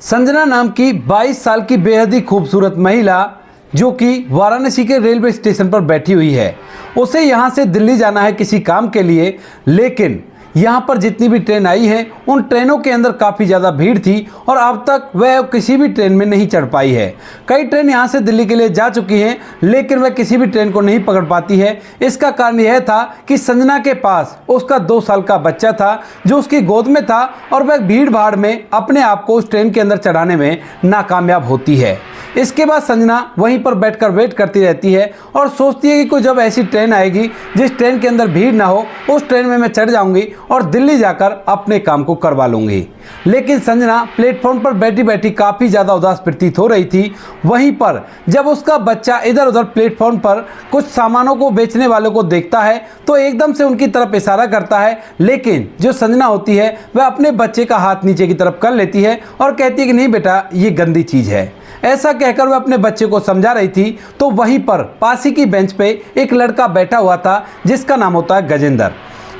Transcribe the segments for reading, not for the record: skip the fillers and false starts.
संजना नाम की 22 साल की बेहद ही खूबसूरत महिला जो कि वाराणसी के रेलवे स्टेशन पर बैठी हुई है। उसे यहाँ से दिल्ली जाना है किसी काम के लिए, लेकिन यहाँ पर जितनी भी ट्रेन आई हैं उन ट्रेनों के अंदर काफ़ी ज़्यादा भीड़ थी और अब तक वह किसी भी ट्रेन में नहीं चढ़ पाई है। कई ट्रेन यहाँ से दिल्ली के लिए जा चुकी हैं, लेकिन वह किसी भी ट्रेन को नहीं पकड़ पाती है। इसका कारण यह था कि संजना के पास उसका 2 साल का बच्चा था जो उसकी गोद में था और वह भीड़ भाड़ में अपने आप को उस ट्रेन के अंदर चढ़ाने में नाकामयाब होती है। इसके बाद संजना वहीं पर बैठकर वेट करती रहती है और सोचती है कि कोई जब ऐसी ट्रेन आएगी जिस ट्रेन के अंदर भीड़ ना हो, उस ट्रेन में मैं चढ़ जाऊंगी और दिल्ली जाकर अपने काम को करवा लूंगी। लेकिन संजना प्लेटफॉर्म पर बैठी बैठी काफ़ी ज़्यादा उदास प्रतीत हो रही थी। वहीं पर जब उसका बच्चा इधर उधर प्लेटफॉर्म पर कुछ सामानों को बेचने वालों को देखता है तो एकदम से उनकी तरफ इशारा करता है, लेकिन जो संजना होती है वह अपने बच्चे का हाथ नीचे की तरफ कर लेती है और कहती है कि नहीं बेटा, ये गंदी चीज़ है। ऐसा कहकर वह अपने बच्चे को समझा रही थी तो वहीं पर पास ही की बेंच पे एक लड़का बैठा हुआ था जिसका नाम होता है गजेंद्र।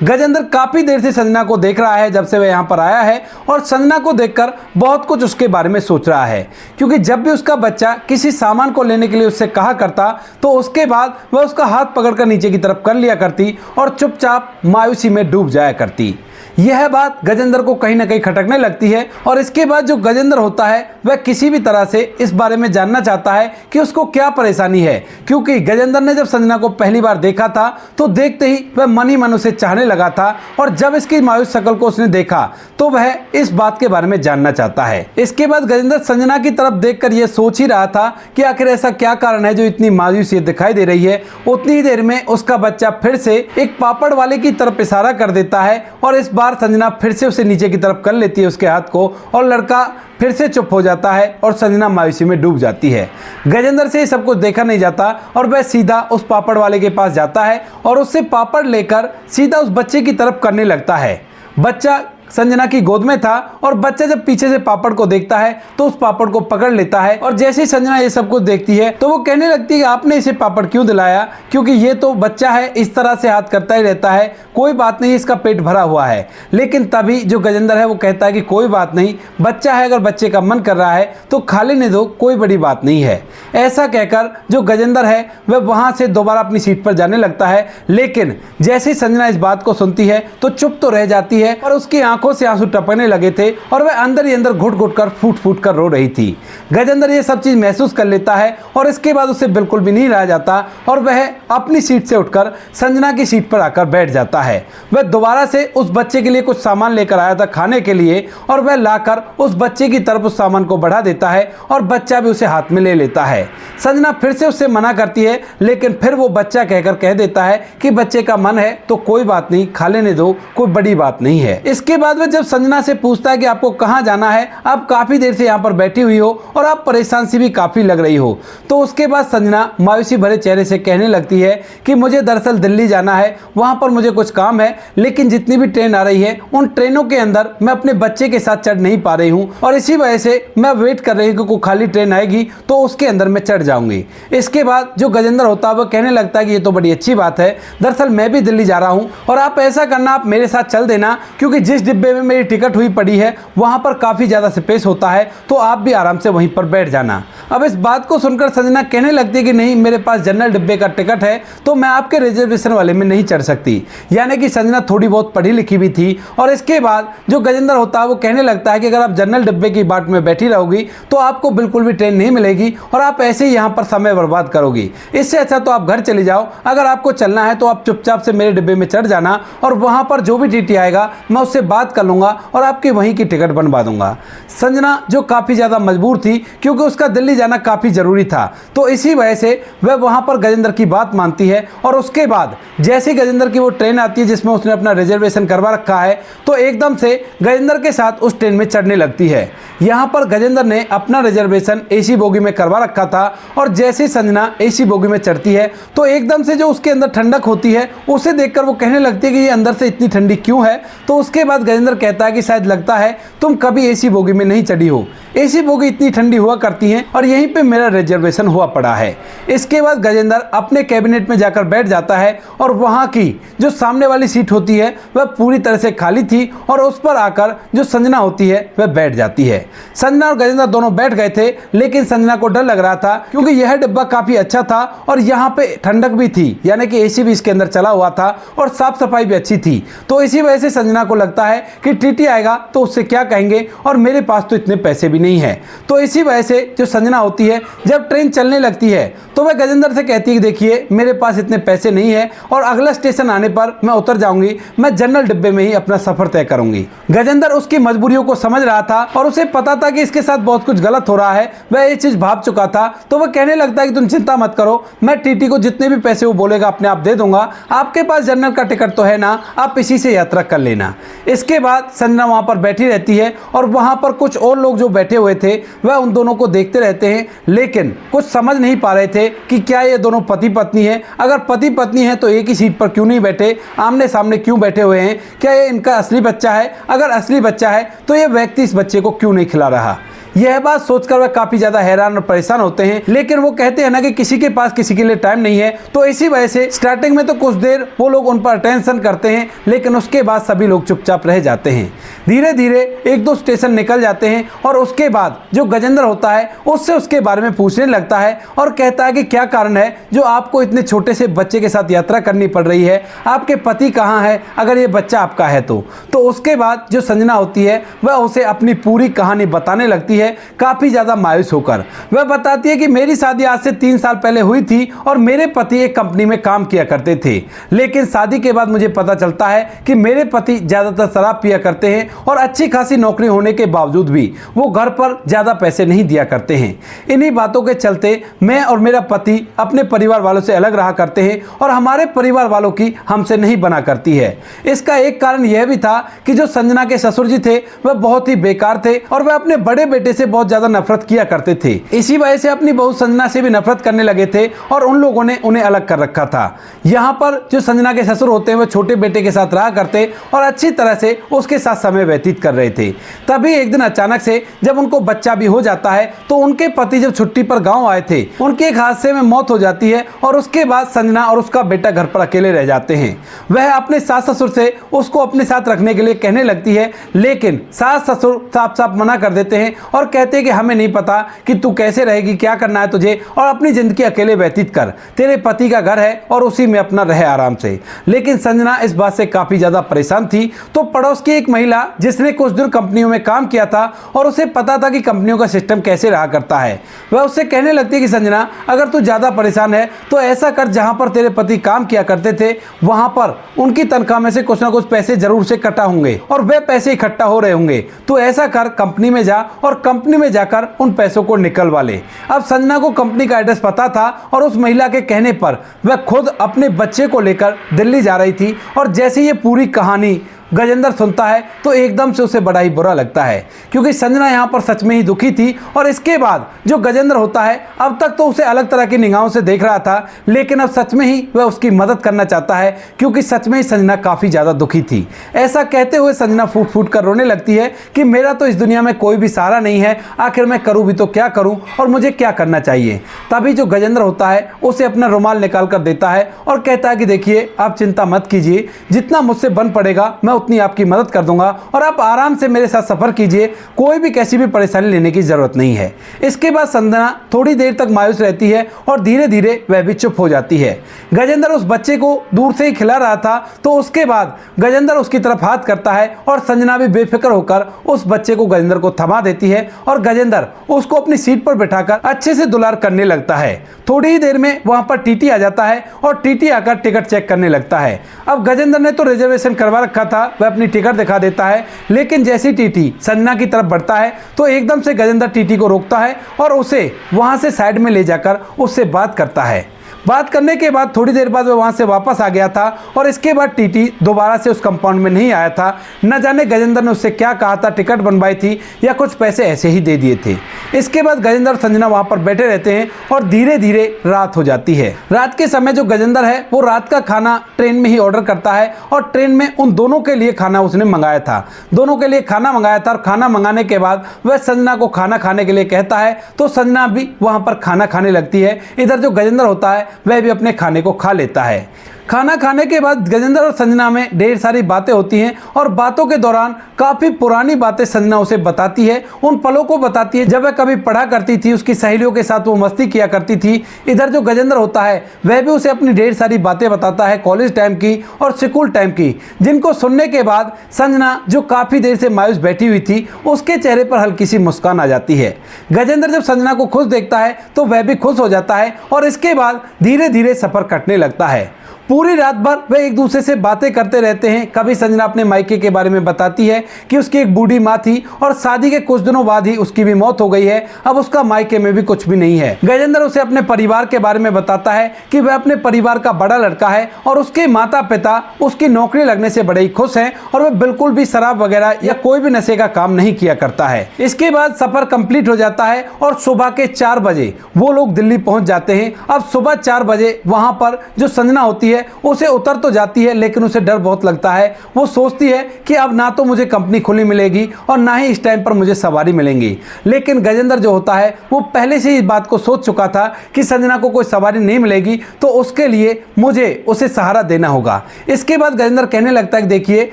गजेंद्र काफ़ी देर से संजना को देख रहा है जब से वह यहाँ पर आया है और संजना को देखकर बहुत कुछ उसके बारे में सोच रहा है, क्योंकि जब भी उसका बच्चा किसी सामान को लेने के लिए उससे कहा करता तो उसके बाद वह उसका हाथ पकड़कर नीचे की तरफ कर लिया करती और चुपचाप मायूसी में डूब जाया करती। यह बात गजेंद्र को कहीं ना कहीं खटकने लगती है और इसके बाद जो गजेंद्र होता है वह किसी भी तरह से इस बारे में जानना चाहता है कि उसको क्या परेशानी है, क्योंकि गजेंद्र ने जब संजना को पहली बार देखा था तो देखते ही वह मन ही मन उसे चाहने लगा था और जब इसकी मायूस शक्ल को उसने देखा तो वह इस बात के बारे में जानना चाहता है। इसके बाद गजेंद्र संजना की तरफ देखकर यह सोच ही रहा था कि आखिर ऐसा क्या कारण है जो इतनी मायूसी दिखाई दे रही है। उतनी ही देर में उसका बच्चा फिर से एक पापड़ वाले की तरफ इशारा कर देता है और इस बार संजना फिर से उसे नीचे की तरफ कर लेती है उसके हाथ को और लड़का फिर से चुप हो जाता है और संजना मायूसी में डूब जाती है। गजेंद्र से ये सब कुछ देखा नहीं जाता और वह सीधा उस पापड़ वाले के पास जाता है और उससे पापड़ लेकर सीधा उस बच्चे की तरफ करने लगता है। बच्चा संजना की गोद में था और बच्चा जब पीछे से पापड़ को देखता है तो उस पापड़ को पकड़ लेता है और जैसे ही संजना ये सब कुछ देखती है तो वो कहने लगती है कि आपने इसे पापड़ क्यों दिलाया, क्योंकि ये तो बच्चा है, इस तरह से हाथ करता ही रहता है, कोई बात नहीं, इसका पेट भरा हुआ है। लेकिन तभी जो गजेंद्र है वो कहता है कि कोई बात नहीं, बच्चा है, अगर बच्चे का मन कर रहा है तो खा लेने दो, कोई बड़ी बात नहीं है। ऐसा कहकर जो गजेंद्र है वह वहाँ से दोबारा अपनी सीट पर जाने लगता है, लेकिन जैसे ही संजना इस बात को सुनती है तो चुप तो रह जाती है और उसकी आंखों से आंसू टपकने लगे थे और वह अंदर ही अंदर घुट घुट कर फूट फूट कर रो रही थी। गजेंद्र ये सब चीज महसूस कर लेता है और इसके बाद उसे बिल्कुल भी नहीं रह जाता और वह अपनी सीट से उठकर संजना की सीट पर आकर बैठ जाता है। वह दोबारा से उस बच्चे के लिए कुछ सामान लेकर आया था खाने के लिए और वह लाकर उस बच्चे की तरफ उस सामान को बढ़ा देता है और बच्चा भी उसे हाथ में ले लेता है। संजना फिर से उससे मना करती है, लेकिन फिर वो बच्चा कहकर कह देता है कि बच्चे का मन है तो कोई बात नहीं, खा लेने दो, कोई बड़ी बात नहीं है। इसके बाद वह जब संजना से पूछता है कि आपको कहाँ जाना है, आप काफी देर से यहाँ पर बैठी हुई हो और आप परेशान सी भी काफी लग रही हो, तो उसके बाद संजना मायूसी भरे चेहरे से कहने लगती है कि मुझे दरअसल दिल्ली जाना है, वहां पर मुझे कुछ काम है, लेकिन जितनी भी ट्रेन आ रही है उन ट्रेनों के अंदर मैं अपने बच्चे के साथ चढ़ नहीं पा रही हूँ और इसी वजह से मैं वेट कर रही हूँ कि कोई खाली ट्रेन आएगी तो उसके अंदर मैं चढ़ जाऊंगी। इसके बाद जो गजेंद्र होता है वह कहने लगता है कि ये तो बड़ी अच्छी बात है, दरअसल मैं भी दिल्ली जा रहा हूँ और आप ऐसा करना, आप मेरे साथ चल देना, क्योंकि जिस डिब्बे में मेरी टिकट हुई पड़ी है वहां पर काफी ज्यादा स्पेस होता है, तो आप भी आराम से वहीं पर बैठ जाना। अब इस बात को सुनकर संजना कहने लगती है कि नहीं, मेरे पास जनरल डिब्बे का टिकट है तो मैं आपके रिजर्वेशन वाले में नहीं चढ़ सकती। यानी कि संजना थोड़ी बहुत पढ़ी लिखी भी थी और इसके बाद जो गजेंद्र होता है वो कहने लगता है कि अगर आप जनरल डिब्बे की बाट में बैठी रहोगी तो आपको बिल्कुल भी ट्रेन नहीं मिलेगी और आप ऐसे ही यहाँ पर समय बर्बाद करोगी। इससे अच्छा तो आप घर चली जाओ, अगर आपको चलना है तो आप चुपचाप से मेरे डिब्बे में चढ़ जाना और वहां पर जो भी टीटी आएगा मैं उससे बात कर लूंगा और आपकी वहीं की टिकट बनवा दूंगा। संजना जो काफी ज्यादा मजबूर थी क्योंकि उसका दिल्ली जाना काफी जरूरी था, तो इसी वजह से वह वहां पर गजेंद्र की बात मानती है और उसके बाद जैसे ही गजेंद्र की वो ट्रेन आती है जिसमें उसने अपना रिजर्वेशन करवा रखा है तो एकदम से गजेंद्र के साथ उस ट्रेन में चढ़ने लगती है। यहाँ पर गजेंद्र ने अपना रिजर्वेशन एसी बोगी में करवा रखा था और जैसे ही संजना एसी बोगी में चढ़ती है तो एकदम से जो उसके अंदर ठंडक होती है उसे देखकर वो कहने लगती है कि ये अंदर से इतनी ठंडी क्यों है। तो उसके बाद गजेंद्र कहता है कि शायद लगता है तुम कभी एसी बोगी में नहीं चढ़ी हो, एसी बोगी इतनी ठंडी हुआ करती हैं और यहीं पे मेरा रिजर्वेशन हुआ पड़ा है। इसके बाद गजेंद्र अपने कैबिनेट में जाकर बैठ जाता है और वहाँ की जो सामने वाली सीट होती है वह पूरी तरह से खाली थी और उस पर आकर जो संजना होती है वह बैठ जाती है। संजना और गजेंद्र दोनों बैठ गए थे, लेकिन संजना को डर लग रहा था क्योंकि यह डिब्बा काफी अच्छा था और यहाँ पे ठंडक भी थी, यानी कि एसी भी इसके अंदर चला हुआ था और साफ सफाई भी अच्छी थी। तो इसी वजह से संजना को लगता है कि टीटी आएगा तो उससे क्या कहेंगे और मेरे पास तो इतने पैसे भी नहीं है। तो इसी वजह से जो संजना होती है जब ट्रेन चलने लगती है तो वह गजेंद्र से कहती है देखिए मेरे पास इतने पैसे नहीं है और अगला स्टेशन आने पर मैं उतर जाऊंगी, मैं जनरल डिब्बे में ही अपना सफर तय करूंगी। गजेंद्र उसकी मजबूरियों को समझ रहा था और उसे पता था कि इसके साथ बहुत कुछ गलत हो रहा है, वह ये चीज भाप चुका था। तो वह कहने लगता है कि तुम चिंता मत करो, मैं टीटी को जितने भी पैसे वो बोलेगा अपने आप दे दूंगा, आपके पास जनरल का टिकट तो है ना, आप इसी से यात्रा कर लेना। इसके बाद संजना वहां पर बैठी रहती है और वहां पर कुछ और लोग जो बैठे हुए थे वह उन दोनों को देखते रहते हैं, लेकिन कुछ समझ नहीं पा रहे थे कि क्या ये दोनों पति पत्नी हैं। अगर पति पत्नी हैं तो एक ही सीट पर क्यों नहीं बैठे, आमने सामने क्यों बैठे हुए हैं, क्या ये इनका असली बच्चा है? अगर असली बच्चा है तो ये व्यक्ति इस बच्चे को क्यों नहीं खिला रहा? यह बात सोचकर वह काफी ज्यादा हैरान और परेशान होते हैं, लेकिन वो कहते हैं ना कि किसी के पास किसी के लिए टाइम नहीं है। तो इसी वजह से स्टार्टिंग में तो कुछ देर वो लोग उन पर अटेंशन करते हैं, लेकिन उसके बाद सभी लोग चुपचाप रह जाते हैं। धीरे धीरे एक दो स्टेशन निकल जाते हैं और उसके बाद जो गजेंद्र होता है उससे उसके बारे में पूछने लगता है और कहता है कि क्या कारण है जो आपको इतने छोटे से बच्चे के साथ यात्रा करनी पड़ रही है, आपके पति कहाँ है अगर ये बच्चा आपका है तो उसके बाद जो संजना होती है वह उसे अपनी पूरी कहानी बताने लगती है काफी ज्यादा मायूस होकर। वह बताती है कि मेरी शादी आज से 3 साल पहले हुई थी और मेरे पति एक कंपनी में काम किया करते थे, लेकिन शादी के बाद मुझे पता चलता है कि मेरे पति ज्यादातर शराब पिया करते हैं और अच्छी खासी नौकरी होने के बावजूद भी वो घर पर ज्यादा पैसे नहीं दिया करते हैं। इन्हीं बातों के चलते मैं और मेरा पति अपने परिवार वालों से अलग रहा करते हैं और हमारे परिवार वालों की हमसे नहीं बना करती है। इसका एक कारण यह भी था कि जो संजना के ससुर जी थे वह बहुत ही बेकार थे और वह अपने बड़े बेटे से बहुत ज्यादा नफरत किया करते थे। इसी वजह से अपनी बहू संजना से भी नफरत करने लगे थे और उन लोगों ने उन्हें अलग कर रखा था। यहाँ पर जो संजना के ससुर होते हैं वह छोटे बेटे के साथ रहा करते और अच्छी तरह से उसके साथ समय व्यतीत कर रहे थे। तभी एक दिन अचानक से जब उनको बच्चा भी हो जाता है तो उनके पति जब छुट्टी पर गाँव आए थे उनके एक हादसे में मौत हो जाती है और उसके बाद संजना और उसका बेटा घर पर अकेले रह जाते हैं। वह अपने सास ससुर से उसको अपने साथ रखने के लिए कहने लगती है, लेकिन सास ससुर साफ साफ मना कर देते हैं और कहते हैं कि हमें नहीं पता कि तू कैसे रहेगी, क्या करना है तुझे, और अपनी जिंदगी अकेले व्यतीत कर, तेरे पति का घर है और उसी में अपना रहे आराम से। लेकिन संजना इस बात से काफी ज्यादा परेशान थी। तो पड़ोस की एक महिला जिसने कुछ दिन कंपनियों में काम किया था और उसे पता था कि कंपनियों का सिस्टम कैसे रहा करता है, वह उससे कहने लगती है कि संजना अगर तू ज्यादा परेशान है तो ऐसा कर, जहां पर तेरे पति काम किया करते थे वहां पर उनकी तनख्वाह में से कुछ ना कुछ पैसे जरूर से कटा होंगे और वे पैसे इकट्ठा हो रहे होंगे, तो ऐसा कर कंपनी में जा और कंपनी में जाकर उन पैसों को निकलवा ले। अब संजना को कंपनी का एड्रेस पता था और उस महिला के कहने पर वह खुद अपने बच्चे को लेकर दिल्ली जा रही थी और जैसे ये पूरी कहानी गजेंद्र सुनता है तो एकदम से उसे बड़ा ही बुरा लगता है, क्योंकि संजना यहाँ पर सच में ही दुखी थी। और इसके बाद जो गजेंद्र होता है अब तक तो उसे अलग तरह की निगाहों से देख रहा था, लेकिन अब सच में ही वह उसकी मदद करना चाहता है, क्योंकि सच में ही संजना काफ़ी ज़्यादा दुखी थी। ऐसा कहते हुए संजना फूट फूट कर रोने लगती है कि मेरा तो इस दुनिया में कोई भी सहारा नहीं है, आखिर मैं करूँ भी तो क्या करूँ और मुझे क्या करना चाहिए। तभी जो गजेंद्र होता है उसे अपना रुमाल निकाल कर देता है और कहता है कि देखिए आप चिंता मत कीजिए, जितना मुझसे बन पड़ेगा मैं उतनी आपकी मदद कर दूंगा और आप आराम से मेरे साथ सफर कीजिए, कोई भी कैसी भी परेशानी लेने की जरूरत नहीं है। इसके बाद संजना थोड़ी देर तक मायूस रहती है और धीरे धीरे वह भी चुप हो जाती है। गजेंद्र उस बच्चे को दूर से ही खिला रहा था, तो उसके बाद गजेंद्र उसकी तरफ हाथ करता है और संजना भी बेफिक्र होकर उस बच्चे को गजेंद्र को थमा देती है और गजेंद्र उसको अपनी सीट पर बैठाकर अच्छे से दुलार करने लगता है। थोड़ी ही देर में वहां पर टीटी आ जाता है और टीटी आकर टिकट चेक करने लगता है। अब गजेंद्र ने तो रिजर्वेशन करवा रखा था, वह अपनी टिकट दिखा देता है, लेकिन जैसी टीटी संजना की तरफ बढ़ता है तो एकदम से गजेंद्र टीटी को रोकता है और उसे वहां से साइड में ले जाकर उससे बात करता है। बात करने के बाद थोड़ी देर बाद वो वहाँ से वापस आ गया था और इसके बाद टीटी दोबारा से उस कंपाउंड में नहीं आया था। न जाने गजेंद्र ने उससे क्या कहा था, टिकट बनवाई थी या कुछ पैसे ऐसे ही दे दिए थे। इसके बाद गजेंद्र और संजना वहाँ पर बैठे रहते हैं और धीरे धीरे रात हो जाती है। रात के समय जो गजेंद्र है वो रात का खाना ट्रेन में ही ऑर्डर करता है और ट्रेन में उन दोनों के लिए खाना उसने मंगाया था। दोनों के लिए खाना मंगाया था और खाना मंगाने के बाद वह संजना को खाना खाने के लिए कहता है तो संजना भी वहाँ पर खाना खाने लगती है। इधर जो गजेंद्र होता है वह भी अपने खाने को खा लेता है। खाना खाने के बाद गजेंद्र और संजना में ढेर सारी बातें होती हैं और बातों के दौरान काफ़ी पुरानी बातें संजना उसे बताती है, उन पलों को बताती है जब वह कभी पढ़ा करती थी, उसकी सहेलियों के साथ वो मस्ती किया करती थी। इधर जो गजेंद्र होता है वह भी उसे अपनी ढेर सारी बातें बताता है कॉलेज टाइम की और स्कूल टाइम की, जिनको सुनने के बाद संजना जो काफ़ी देर से मायूस बैठी हुई थी उसके चेहरे पर हल्की सी मुस्कान आ जाती है। गजेंद्र जब संजना को खुश देखता है तो वह भी खुश हो जाता है और इसके बाद धीरे धीरे सफ़र कटने लगता है। पूरी रात भर वे एक दूसरे से बातें करते रहते हैं। कभी संजना अपने मायके के बारे में बताती है कि उसकी एक बूढ़ी माँ थी और शादी के कुछ दिनों बाद ही उसकी भी मौत हो गई है, अब उसका मायके में भी कुछ भी नहीं है। गजेंद्र उसे अपने परिवार के बारे में बताता है कि वह अपने परिवार का बड़ा लड़का है और उसके माता पिता उसकी नौकरी लगने से बड़े ही खुश हैं और वह बिल्कुल भी शराब वगैरह या कोई भी नशे का काम नहीं किया करता है। इसके बाद सफर कंप्लीट हो जाता है और सुबह के 4 बजे वो लोग दिल्ली पहुंच जाते हैं। अब सुबह 4 बजे वहां पर जो संजना होती है उसे उतर तो जाती है लेकिन उसे डर बहुत लगता है। वो सोचती है कि अब ना तो मुझे कंपनी खुली मिलेगी और ना ही इस टाइम पर मुझे सवारी मिलेंगी। लेकिन गजेंद्र जो होता है वो पहले से ही इस बात को सोच चुका था कि संजना को कोई सवारी नहीं मिलेगी तो उसके लिए मुझे उसे सहारा देना होगा। इसके बाद गजेंद्र कहने लगता है कि देखिए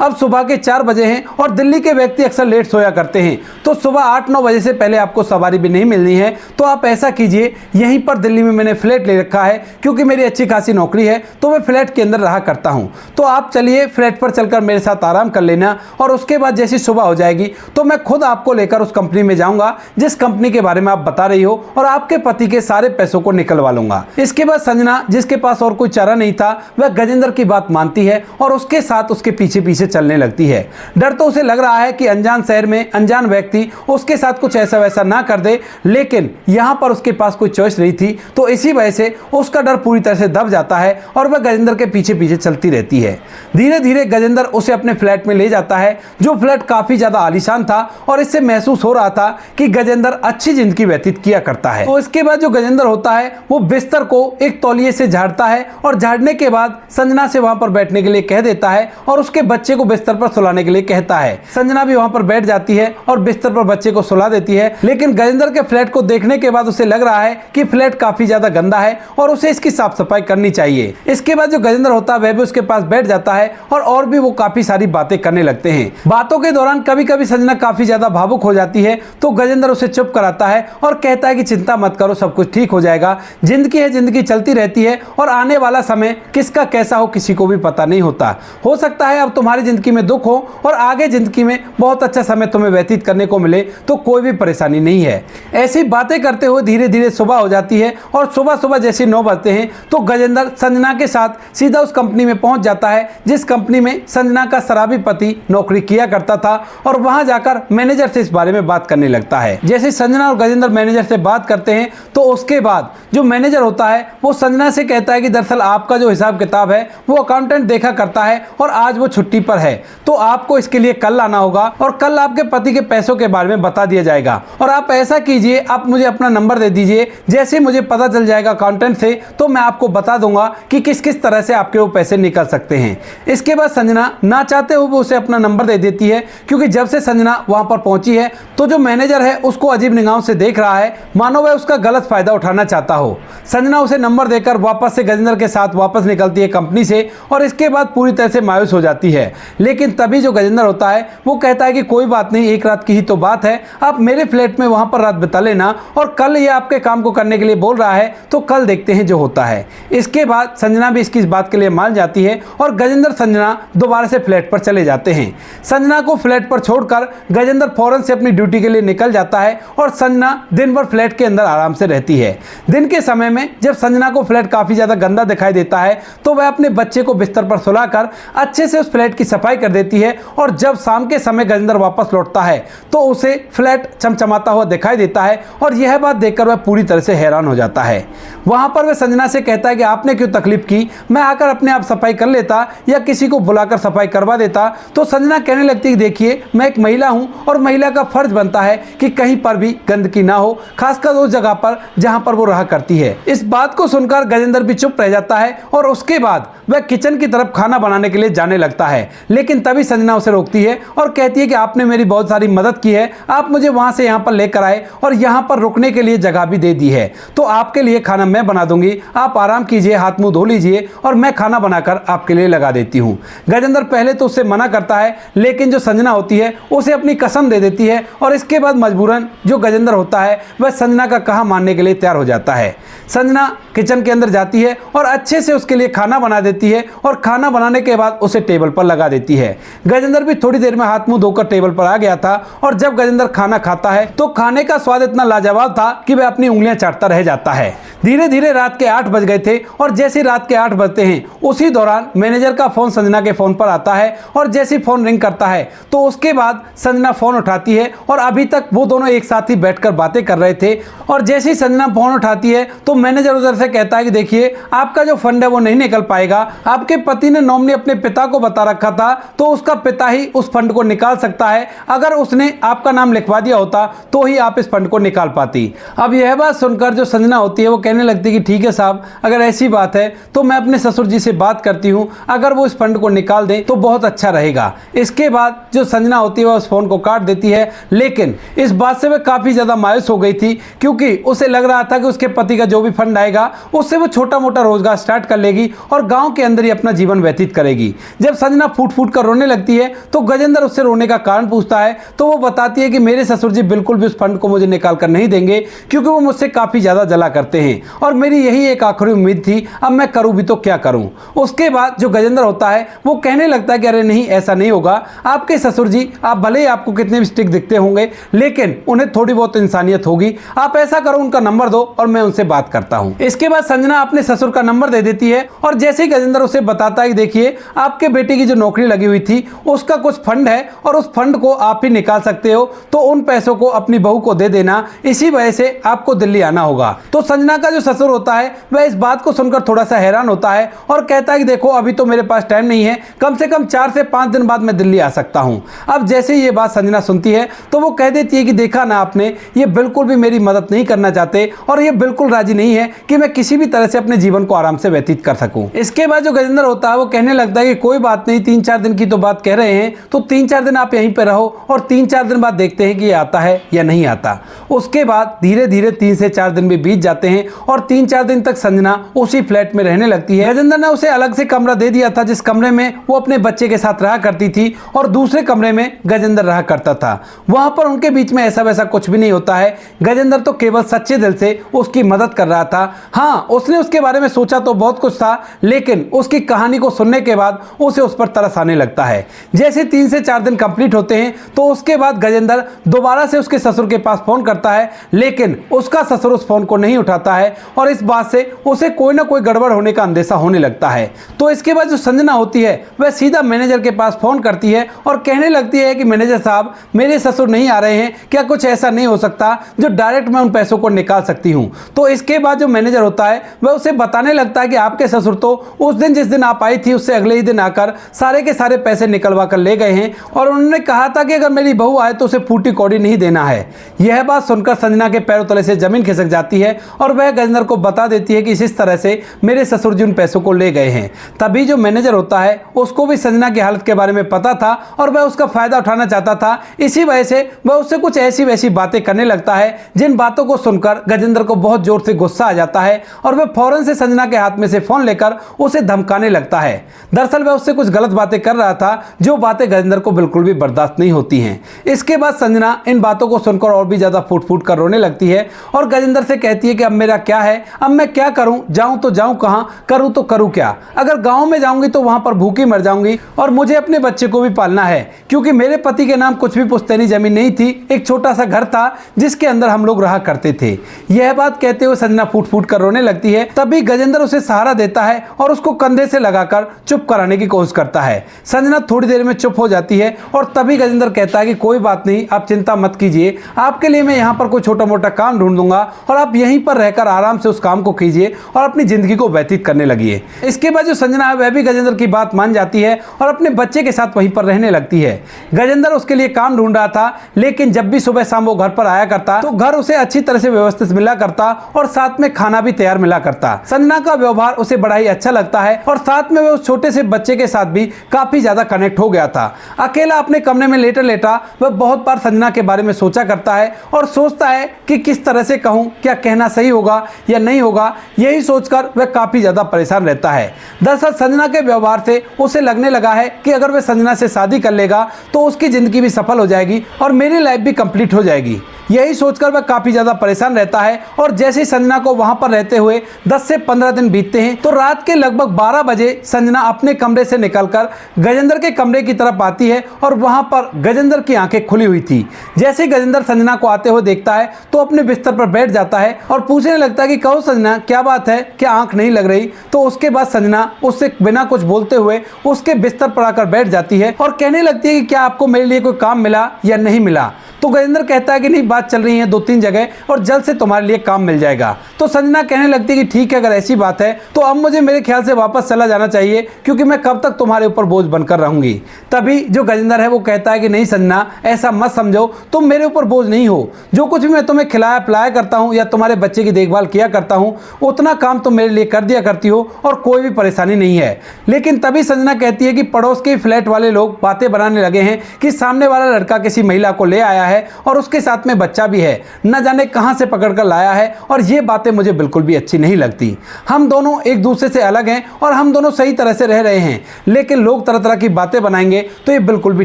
अब सुबह के 4 बजे हैं और दिल्ली के व्यक्ति अक्सर लेट सोया करते हैं, तो सुबह 8-9 बजे से पहले आपको सवारी भी नहीं मिलनी है। तो आप ऐसा कीजिए, यहीं पर दिल्ली में मैंने फ्लैट ले रखा है क्योंकि मेरी अच्छी खासी नौकरी है तो मैं फ्लैट के अंदर रहा करता हूं, तो आप चलिए फ्लैट पर चलकर मेरे साथ आराम कर लेना और उसके बाद जैसी सुबह हो जाएगी तो मैं खुद आपको लेकर उस कंपनी में जाऊंगा जिस कंपनी के बारे में आप बता रही हो और आपके पति के सारे पैसों को निकलवा लूंगा। इसके बाद संजना जिसके पास और कोई चारा नहीं था वह गजेंद्र की बात मानती है और उसके साथ उसके पीछे पीछे चलने लगती है। डर तो उसे लग रहा है कि अनजान शहर में अनजान व्यक्ति उसके साथ कुछ ऐसा वैसा ना कर दे, लेकिन यहां पर उसके पास कोई चॉइस नहीं थी तो इसी वजह से उसका डर पूरी तरह से दब जाता है और वह गजेंद्र के पीछे पीछे चलती रहती है। धीरे धीरे गजेंद्र उसे अपने फ्लैट में ले जाता है जो फ्लैट काफी ज्यादा आलीशान था और इससे महसूस हो रहा था कि गजेंद्र अच्छी जिंदगी व्यतीत किया करता है। तो इसके बाद जो गजेंद्र होता है वो बिस्तर को एक तौलिए से झाड़ता है और झाड़ने के बाद संजना से वहां पर बैठने के लिए कह देता है और उसके बच्चे को बिस्तर पर सुलाने के लिए कहता है। संजना भी वहां पर बैठ जाती है और बिस्तर पर बच्चे को सुला देती है, लेकिन गजेंद्र के फ्लैट को देखने के बाद उसे लग रहा है कि फ्लैट काफी ज्यादा गंदा है और उसे इसकी साफ सफाई करनी चाहिए। इसके बाद जो गजेंद्र होता है वह भी उसके पास बैठ जाता है और भी वो काफी सारी बातें करने लगते हैं। बातों के दौरान कभी कभी संजना काफी ज्यादा भावुक हो जाती है तो गजेंद्र उसे चुप कराता है और कहता है कि चिंता मत करो, सब कुछ ठीक हो जाएगा, जिंदगी है, जिंदगी चलती रहती है और आने वाला समय किसका कैसा हो किसी को भी पता नहीं होता। हो सकता है अब तुम्हारी जिंदगी में दुख हो और आगे जिंदगी में बहुत अच्छा समय तुम्हें व्यतीत करने को मिले तो कोई भी परेशानी नहीं है। ऐसी बातें करते हुए धीरे धीरे सुबह हो जाती है और सुबह सुबह जैसे 9 बजते हैं तो गजेंद्र संजना के साथ सीधा उस कंपनी में पहुंच जाता है जिस कंपनी में संजना का शराबी पति नौकरी किया करता था और वहां जाकर मैनेजर से इस बारे में बात करने लगता है। जैसे संजना और गजेंद्र मैनेजर से बात करते हैं तो उसके बाद जो मैनेजर होता है वो संजना से कहता है कि दरअसल आपका जो हिसाब किताब है वो अकाउंटेंट देखा करता है और आज वो छुट्टी पर है तो आपको इसके लिए कल आना होगा और कल आपके पति के पैसों के बारे में बता दिया जाएगा। और आप ऐसा कीजिए, आप मुझे अपना नंबर दे दीजिए, जैसे मुझे पता चल जाएगा अकाउंटेंट से तो मैं आपको बता दूंगा कि किस किस तरह से आपके वो पैसे निकल सकते हैं। इसके बाद संजना ना चाहते हुए वो उसे अपना नंबर दे देती है क्योंकि जब से संजना वहां पर पहुंची है तो जो मैनेजर है उसको अजीब निगाहों से देख रहा है, मानो वह उसका गलत फायदा उठाना चाहता हो। संजना उसे नंबर देकर वापस से गजेंद्र के साथ वापस निकलती है कंपनी से और इसके बाद पूरी तरह से मायूस हो जाती है। लेकिन तभी जो गजेंद्र होता है वो कहता है कि कोई बात नहीं, एक रात की ही तो बात है, आप मेरे फ्लैट में वहां पर रात बिता लेना और कल ये आपके काम को करने के लिए बोल रहा है तो कल देखते हैं जो होता है। इसके बाद संजना भी इसकी इस बात के लिए मान जाती है और गजेंद्र संजना दोबारा से फ्लैट पर चले जाते हैं। संजना को फ्लैट पर छोड़कर गजेंद्र फौरन से अपनी ड्यूटी ड्यूटी के लिए निकल जाता है और संजना दिन भर फ्लैट के अंदर आराम से रहती है। दिन के समय में जब संजना को फ्लैट काफ़ी ज़्यादा गंदा दिखाई देता है तो वह अपने बच्चे को बिस्तर पर सुलाकर अच्छे से उस फ्लैट की सफाई कर देती है और जब शाम के समय गजेंद्र वापस लौटता है तो उसे फ्लैट चमचमाता हुआ दिखाई देता है और यह बात देखकर वह पूरी तरह से हैरान हो जाता है। वहां पर वह संजना से कहता है कि आपने क्यों तकलीफ की, मैं आकर अपने आप सफाई कर लेता या किसी को बुलाकर सफाई करवा देता। तो संजना कहने लगती है देखिए मैं एक महिला हूं और महिला का फर्ज बनता है कि कहीं पर भी गंदगी ना हो, खासकर उस जगह पर जहां पर वो रहा करती है। इस बात को सुनकर गजेंद्र भी चुप रह जाता है और उसके बाद वह किचन की तरफ खाना बनाने के लिए जाने लगता है, लेकिन तभी संजना उसे रोकती है और कहती है कि आपने मेरी बहुत सारी मदद की है, आप मुझे वहां से यहां पर लेकर आए और यहां पर रुकने के लिए जगह भी दे दी है, तो आपके लिए खाना मैं बना दूंगी, आप आराम कीजिए, हाथ मुंह धो लीजिए और मैं खाना बनाकर आपके लिए लगा देती हूं। गजेंद्र पहले तो उससे मना करता है, लेकिन जो संजना होती है उसे अपनी कसम दे देती है और इसके बाद मजबूरन जो गजेंद्र होता है वह संजना का कहा मानने के लिए तैयार हो जाता है। संजना किचन के अंदर जाती है और अच्छे से उसके लिए खाना बना देती है और खाना बनाने के बाद उसे टेबल पर लगा देती है। गजेंद्र भी थोड़ी देर में हाथ मुंह धोकर टेबल पर आ गया था और जब गजेंद्र खाना खाता है तो खाने का स्वाद इतना लाजवाब था कि वह अपनी उंगलियां चाटता रह जाता है। धीरे धीरे रात के 8 बज गए थे और जैसे रात के 8 बजते हैं उसी दौरान मैनेजर का फोन संजना के फोन पर आता है और जैसे फोन रिंग करता है तो उसके बाद संजना फोन उठाती है और अभी तक वो दोनों एक साथ ही बैठकर बातें कर रहे थे और जैसे ही संजना फोन उठाती है तो मैनेजर उधर से कहता है कि देखिए आपका जो फंड है वो नहीं निकल पाएगा, आपके पति ने नॉमिनी अपने पिता को बता रखा था तो उसका पिता ही उस फंड को निकाल सकता है, अगर उसने आपका नाम लिखवा दिया होता तो ही आप इस फंड को निकाल पाती। अब यह बात सुनकर जो संजना होती है वो कहने लगती है कि ठीक है साहब, अगर ऐसी बात है तो मैं अपने ससुर जी से बात करती हूँ, अगर वो इस फंड को निकाल दें तो बहुत अच्छा रहेगा। इसके बाद जो संजना होती है वह उस फोन को काट देती है, लेकिन इस बात से वह काफी ज्यादा मायूस हो गई थी क्योंकि उसे लग रहा था कि उसके पति का जो भी फंड आएगा उससे वो छोटा मोटा रोजगार स्टार्ट कर लेगी और गांव के अंदर ही अपना जीवन व्यतीत करेगी। जब संजना फूट फूट कर रोने लगती है तो गजेंद्र उससे रोने का कारण पूछता है तो वो बताती है कि मेरे ससुर जी बिल्कुल भी उस फंड को मुझे निकाल कर नहीं देंगे क्योंकि वो मुझसे काफी ज्यादा जला करते हैं और मेरी यही एक आखिरी उम्मीद थी, अब मैं करूं भी तो क्या करूं। उसके बाद जो गजेंद्र होता है वो कहने लगता है कि अरे नहीं ऐसा नहीं होगा, आपके ससुर जी आप भले ही आपको कितने भी स्टिक दिखते होंगे लेकिन उन्हें थोड़ी बहुत इंसानियत होगी, आप ऐसा करो उनका नंबर दो और मैं उनसे बात करता हूं। इसके बाद संजना अपने ससुर का नंबर दे देती है और जैसे ही गजेंद्र उसे बताता है कि देखिए आपके बेटे की जो नौकरी लगी हुई थी उसका कुछ फंड है और उस फंड को आप ही निकाल सकते हो, तो उन पैसों को अपनी बहू को दे देना, इसी वजह से आपको दिल्ली आना होगा। तो संजना का जो ससुर होता है वह इस बात को सुनकर थोड़ा सा हैरान होता है और कहता है कि देखो अभी तो मेरे पास टाइम नहीं है, कम से कम 4 से 5 दिन बाद मैं दिल्ली आ सकता हूं। अब जैसे ही ये बात संजना सुनती है तो वो कह देती है कि देखा ना आपने, ये बिल्कुल भी मेरी मदद नहीं करना चाहते और ये बिल्कुल राजी नहीं है कि मैं किसी भी तरह से अपने जीवन को आराम से व्यतीत कर सकूं। इसके बाद जो गजेंद्र होता है वो कहने लगता है कि कोई बात नहीं, 3-4 दिन की तो बात कह रहे हैं तो 3-4 दिन आप यहीं पे रहो और 3-4 दिन बाद देखते हैं कि ये आता है या नहीं आता। उसके बाद धीरे धीरे 3 से 4 दिन भी बीत जाते हैं और 3-4 दिन तक संजना उसी फ्लैट में रहने लगती है। गजेंद्र ने उसे अलग से कमरा दे दिया था जिस कमरे में वो अपने बच्चे के साथ रहा करती थी और दूसरे कमरे में गजेंद्र रहा करता था। वहां पर उनके बीच में ऐसा वैसा कुछ भी नहीं होता है, गजेंद्र तो केवल सच्चे दिल से उसकी मदद कर रहा था। हाँ, उसने उसके बारे में सोचा तो बहुत कुछ था, लेकिन उसकी कहानी को सुनने के बाद उसे उस पर तरस आने लगता है। जैसे 3 से 4 दिन कंप्लीट होते हैं तो उसके बाद गजेंद्र दोबारा से उसके ससुर के पास फोन करता है, लेकिन उसका ससुर उस फोन को नहीं उठाता है और इस बात से उसे कोई ना कोई गड़बड़ होने का अंदेशा होने लगता है। तो इसके बाद जो संजना होती है वह सीधा मैनेजर के पास फोन करती है और कहने लगती है कि मैनेजर साहब मेरे ससुर नहीं आ रहे हैं, क्या कुछ ऐसा नहीं हो सकता जो डायरेक्ट मैं उन पैसों को निकाल सकती हूँ। तो इसके बाद जो मैनेजर होता है वह उसे बताने लगता है कि आपके ससुर तो उस दिन जिस दिन आप आई थी उससे अगले ही दिन आकर सारे के सारे पैसे निकलवा कर ले गए हैं और उन्होंने कहा था कि अगर मेरी बहू आए तो उसे फूटी कौड़ी नहीं देना है। यह बात सुनकर संजना के पैरों तले से जमीन खिसक जाती है और वह गजेंद्र को बता देती है कि इस तरह से मेरे ससुर जी उन पैसों को ले गए हैं। तभी जो मैनेजर होता है उसको भी संजना की हालत के बारे में पता था और वह उसका फायदा उठाना चाहता था, इसी वजह से वह उससे कुछ ऐसी वैसी बातें करने लगता है जिन बातों को सुनकर गजेंद्र को बहुत जोर से गुस्सा आ जाता है और वह फौरन से संजना के हाथ में से फोन लेकर उसे धमकाने लगता है। दरअसल वह उससे कुछ गलत बातें कर रहा था जो बातें गजेंद्र को बिल्कुल भी बर्दाश्त नहीं होती हैं। इसके बाद संजना इन बातों को सुनकर और भी ज्यादा फूट फूट कर रोने लगती है और गजेंद्र से कहती है कि अब मेरा क्या है, अब मैं क्या करूं, जाऊं तो जाऊं कहां, करूं तो करूं क्या। अगर गांव में जाऊंगी तो वहां पर भूखी मर जाऊंगी और मुझे अपने बच्चे को भी पालना है क्योंकि मेरे पति के नाम कुछ भी पुश्तैनी जमीन नहीं थी, एक छोटा सा घर था जिसके अंदर हम लोग रहा करते थे। यह बात कहते हुए संजना फूट फूट कर रोने लगती है। तभी गजेंद्र उसे सहारा देता है और उसको कंधे से लगाकर चुप कराने की कोशिश करता है। संजना थोड़ी देर में चुप हो जाती है और तभी गजेंद्र कहता है कि कोई बात नहीं, आप चिंता मत कीजिए, आपके लिए मैं यहाँ पर कोई छोटा मोटा काम ढूंढ दूंगा और आप यहीं पर रहकर आराम से उस काम को कीजिए और अपनी जिंदगी को व्यतीत करने लगिए। इसके बाद जो संजना है वह भी गजेंद्र की बात मान जाती है और अपने बच्चे के साथ वहीं पर रहने लगती है। गजेंद्र उसके लिए काम ढूंढ रहा था, लेकिन जब भी सुबह शाम वो घर पर आया करता तो घर उसे अच्छी तरह से व्यवस्थित मिला करता और साथ में खाना भी तैयार मिला करता। संजना का व्यवहार उसे बड़ा ही अच्छा लगता है और साथ में वो उस छोटे से बच्चे के साथ भी काफी ज्यादा कनेक्ट हो गया था। अकेला अपने कमरे में लेटा लेटा वह बहुत बार संजना के बारे में सोचा करता है और सोचता है कि किस तरह से कहूं, क्या कहना सही होगा या नहीं होगा। यही सोचकर वह काफी ज्यादा परेशान रहता है। दरअसल संजना के व्यवहार से उसे लगने लगा है कि अगर वह संजना से शादी कर लेगा तो उसकी जिंदगी भी सफल हो जाएगी और मेरी लाइफ भी कंप्लीट हो जाएगी। यही सोचकर वह काफी ज्यादा परेशान रहता है और जैसे ही संजना को वहां पर रहते हुए 10 से 15 दिन बीतते हैं तो रात के लगभग 12 बजे संजना अपने कमरे से निकलकर गजेंद्र के कमरे की तरफ आती है और वहां पर गजेंद्र की आंखें खुली हुई थी। जैसे ही गजेंद्र संजना को आते हुए देखता है तो अपने बिस्तर पर बैठ जाता है और पूछने लगता है कि कहो संजना, क्या बात है, क्या आंख नहीं लग रही। तो उसके बाद संजना उससे बिना कुछ बोलते हुए उसके बिस्तर पर आकर बैठ जाती है और कहने लगती है कि क्या आपको मेरे लिए कोई काम मिला या नहीं मिला। तो गजेंद्र कहता है कि नहीं, बात चल रही है 2-3 जगह और जल्द से तुम्हारे लिए काम मिल जाएगा। तो संजना कहने लगती है कि ठीक है, अगर ऐसी बात है तो अब मुझे मेरे ख्याल से वापस चला जाना चाहिए, क्योंकि मैं कब तक तुम्हारे ऊपर बोझ बनकर रहूंगी। तभी जो गजेंद्र है वो कहता है कि नहीं संजना, ऐसा मत समझो, तुम मेरे ऊपर बोझ नहीं हो। जो कुछ भी मैं तुम्हें खिलाया पिलाया करता हूँ या तुम्हारे बच्चे की देखभाल किया करता हूँ उतना काम तुम मेरे लिए कर दिया करती हो और कोई भी परेशानी नहीं है। लेकिन तभी संजना कहती है कि पड़ोस के फ्लैट वाले लोग बातें बनाने लगे हैं कि सामने वाला लड़का किसी महिला को ले आया है और उसके साथ में बच्चा भी है, न जाने कहां से पकड़कर लाया है और ये बातें मुझे बिल्कुल भी अच्छी नहीं लगती। हम दोनों एक दूसरे से अलग हैं और हम दोनों सही तरह से रह रहे हैं, लेकिन लोग तरह तरह की बातें बनाएंगे तो ये बिल्कुल भी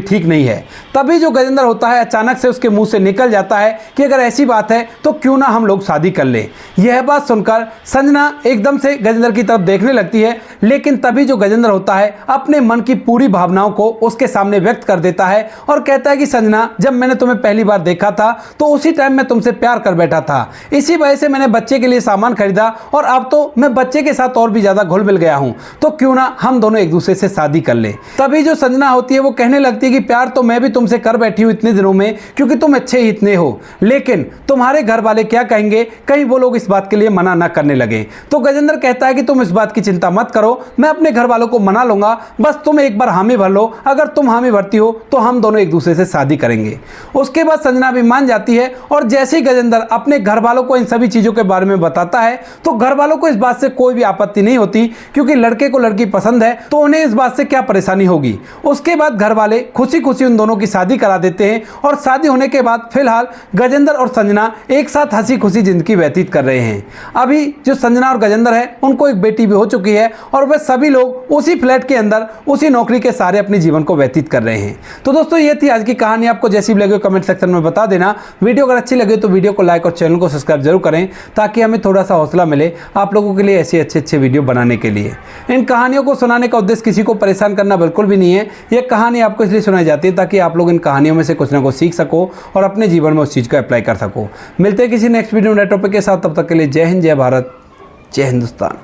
ठीक नहीं है। तभी जो गजेंद्र होता है अचानक से उसके मुंह से निकल जाता है कि अगर ऐसी बात है तो क्यों ना हम लोग शादी कर लें। यह बात सुनकर संजना एकदम से गजेंद्र की तरफ देखने लगती है, लेकिन तभी जो गजेंद्र होता है अपने मन की पूरी भावनाओं को उसके सामने व्यक्त कर देता है और कहता है कि संजना, जब मैंने तुम्हें पहली बार देखा था तो उसी टाइम मैं तुमसे प्यार कर बैठा था, इसी वजह से मैंने बच्चे के लिए सामान खरीदा और अब तो मैं बच्चे के साथ और भी ज्यादा घुल मिल गया हूं, तो क्यों ना हम दोनों एक दूसरे से शादी कर ले। तभी जो संजना होती है वो कहने लगती है कि प्यार तो मैं भी तुमसे कर बैठी हूं इतने दिनों में, क्योंकि तुम अच्छे ही इतने हो, लेकिन तुम्हारे घर वाले क्या कहेंगे, कहीं वो लोग इस बात के लिए मना ना करने लगे। तो गजेंद्र कहता है कि तुम इस बात की चिंता मत करो, मैं अपने घर वालों को मना लूंगा, बस तुम एक बार हामी भर लो, अगर तुम हामी भरती हो तो हम दोनों एक दूसरे से शादी करेंगे। उसके बाद संजना भी मान जाती है और जैसे ही गजेंद्र अपने घर वालों को इन सभी चीजों के बारे में बताता है तो घर वालों को इस बात से कोई भी आपत्ति नहीं होती, क्योंकि लड़के को लड़की पसंद है तो उन्हें इस बात से क्या परेशानी होगी। उसके बाद घर वाले खुशी खुशी उन दोनों की शादी करा देते हैं और शादी होने के बाद फिलहाल गजेंद्र और संजना एक साथ हंसी खुशी जिंदगी व्यतीत कर रहे हैं। अभी जो संजना और गजेंद्र है उनको एक बेटी भी हो चुकी है और वे सभी लोग उसी फ्लैट के अंदर उसी नौकरी के सारे अपने जीवन को व्यतीत कर रहे हैं। तो दोस्तों ये थी आज की कहानी, आपको जैसी भी लगे कमेंट सेक्शन में बता देना। वीडियो अगर अच्छी लगे तो वीडियो को लाइक और चैनल को सब्सक्राइब जरूर करें, ताकि हमें थोड़ा सा हौसला मिले आप लोगों के लिए ऐसे अच्छे वीडियो बनाने के लिए। इन कहानियों को सुनाने का उद्देश्य किसी को परेशान करना बिल्कुल भी नहीं है। ये कहानी आपको इसलिए सुनाई जाती है ताकि आप लोग इन कहानियों में से कुछ ना कुछ सीख सको और अपने जीवन में उस चीज़ को अप्लाई कर सको। मिलते हैं किसी नेक्स्ट वीडियो में नए टॉपिक के साथ, तब तक के लिए जय हिंद, जय भारत, जय हिंदुस्तान।